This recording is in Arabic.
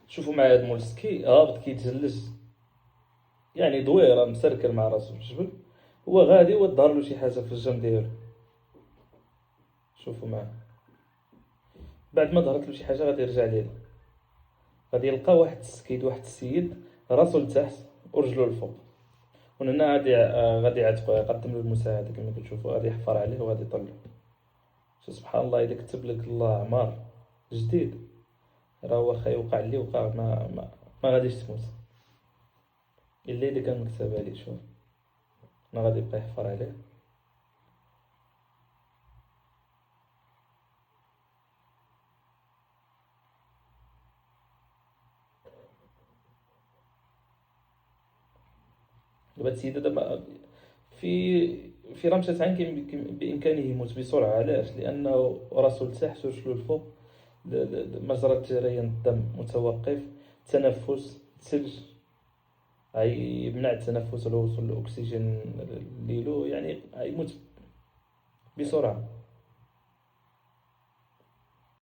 شوفوا مع هاد مولسكي هابط كيتجلس، يعني دويره مسركل مع راسو في الجبل، هو غادي وظهر له شي حاجه في الجنب ديالو. شوفوا معاه، بعد ما ظهرت له شي حاجه غادي يرجع ليها، غادي يلقى واحد السكيد، واحد السيد راسو لتحت ورجلو الفوق. ومن هنا غادي يعتقو، يقدم له المساعده كما كتشوفوا، غادي يحفر عليه وغادي يطلع. سبحان الله، اذا كتب لك الله عمار جديد، راه واخا يوقع اللي وقع ما غاديش تموت، الا اذا كان مكتوب عليه. شوف، انا غادي يبقى يحفر عليه. دابا السيد هذا في رمشة عين بإمكانه يموت بسرعة. علاش؟ لأنه راسو لتحت ورجلو الفوق، مجرى جريان الدم متوقف، تنفس ثلج، يمنع التنفس ولا وصول الأكسجين ليلو، يعني يموت بسرعة.